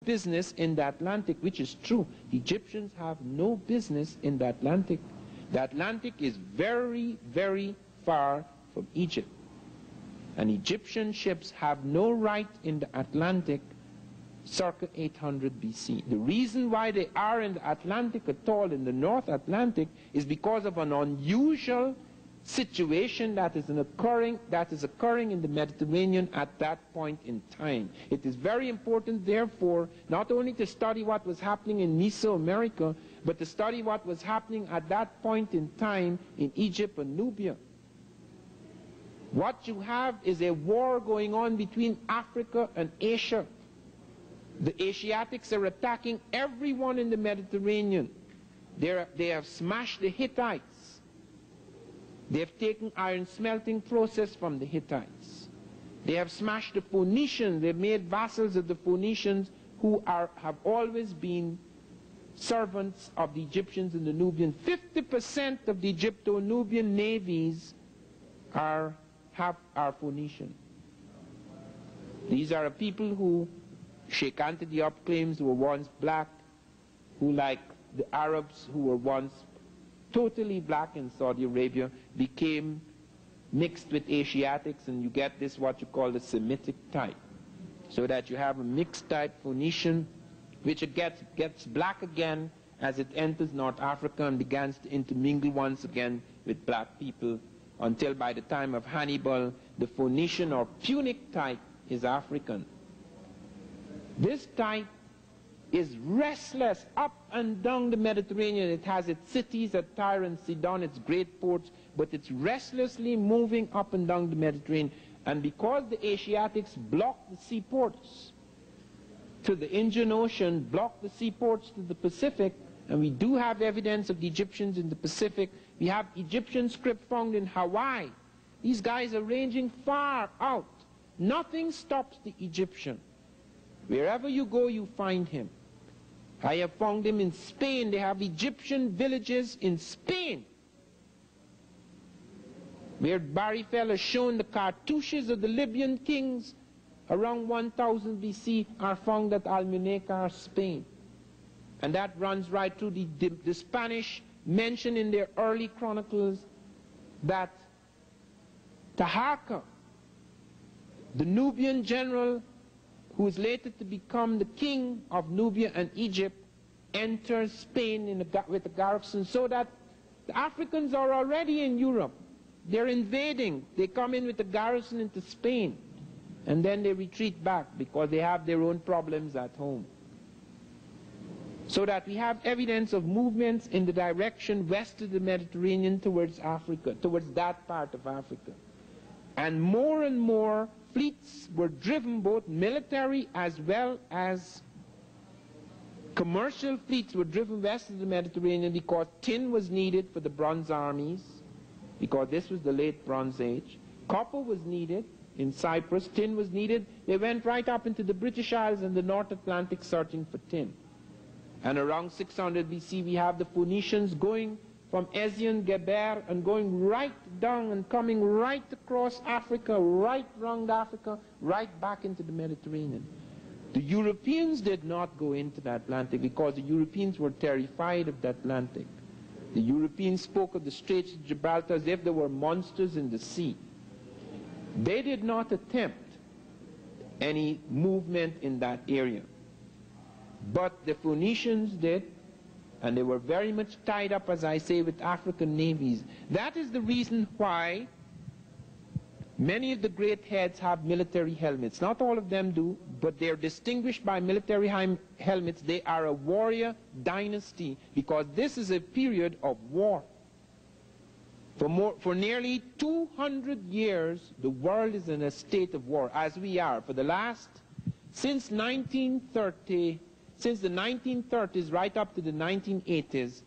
business in the Atlantic, which is true. The Egyptians have no business in the Atlantic. The Atlantic is very, very far from Egypt. And Egyptian ships have no right in the Atlantic circa 800 BC. The reason why they are in the Atlantic at all, in the North Atlantic, is because of an unusual situation that is occurring in the Mediterranean at that point in time. It is very important, therefore, not only to study what was happening in Mesoamerica, but to study what was happening at that point in time in Egypt and Nubia. What you have is a war going on between Africa and Asia. The Asiatics are attacking everyone in the Mediterranean. They have smashed the Hittites. They have taken iron smelting process from the Hittites. They have smashed the Phoenicians. They have made vassals of the Phoenicians who have always been servants of the Egyptians and the Nubians. 50% of the Egypto-Nubian navies are Phoenician. These are people who Sheikh Anta Diop claims were once black, who, like the Arabs who were once totally black in Saudi Arabia, became mixed with Asiatics, and you get this, what you call the Semitic type. So that you have a mixed type Phoenician, which it gets black again as it enters North Africa and begins to intermingle once again with black people, until by the time of Hannibal, the Phoenician or Punic type is African. This type is restless up and down the Mediterranean. It has its cities at Tyre and Sidon, its great ports, but it's restlessly moving up and down the Mediterranean. And because the Asiatics block the seaports to the Indian Ocean, block the seaports to the Pacific, and we do have evidence of the Egyptians in the Pacific. We have Egyptian script found in Hawaii. These guys are ranging far out. Nothing stops the Egyptian. Wherever you go, you find him. I have found him in Spain. They have Egyptian villages in Spain, where Barifel has shown the cartouches of the Libyan kings around 1000 BC are found at Almunecar, Spain. And that runs right through the Spanish mention in their early chronicles that Taharqa, the Nubian general who is later to become the king of Nubia and Egypt, enters Spain with a garrison, so that the Africans are already in Europe. They're invading. They come in with a garrison into Spain, and then they retreat back because they have their own problems at home. So that we have evidence of movements in the direction west of the Mediterranean towards Africa, towards that part of Africa. And more fleets were driven, both military as well as commercial fleets were driven west of the Mediterranean, because tin was needed for the bronze armies, because this was the late Bronze Age. Copper was needed in Cyprus, tin was needed. They went right up into the British Isles and the North Atlantic searching for tin. And around 600 BC we have the Phoenicians going from Ezion Geber and going right down and coming right across Africa, right round Africa, right back into the Mediterranean. The Europeans did not go into the Atlantic because the Europeans were terrified of the Atlantic. The Europeans spoke of the Straits of Gibraltar as if there were monsters in the sea. They did not attempt any movement in that area. But the Phoenicians did, and they were very much tied up, as I say, with African navies. That is the reason why many of the great heads have military helmets. Not all of them do, but they're distinguished by military helmets. They are a warrior dynasty, because this is a period of war. For nearly 200 years, the world is in a state of war, as we are. For the last, since the 1930s right up to the 1980s,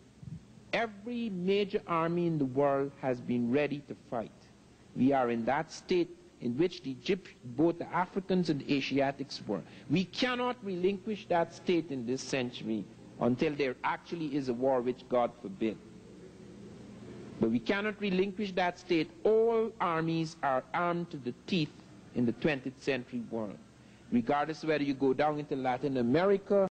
every major army in the world has been ready to fight. We are in that state in which both the Africans and the Asiatics were. We cannot relinquish that state in this century until there actually is a war, which God forbid. But we cannot relinquish that state. All armies are armed to the teeth in the 20th century world. regardless of whether you go down into Latin America,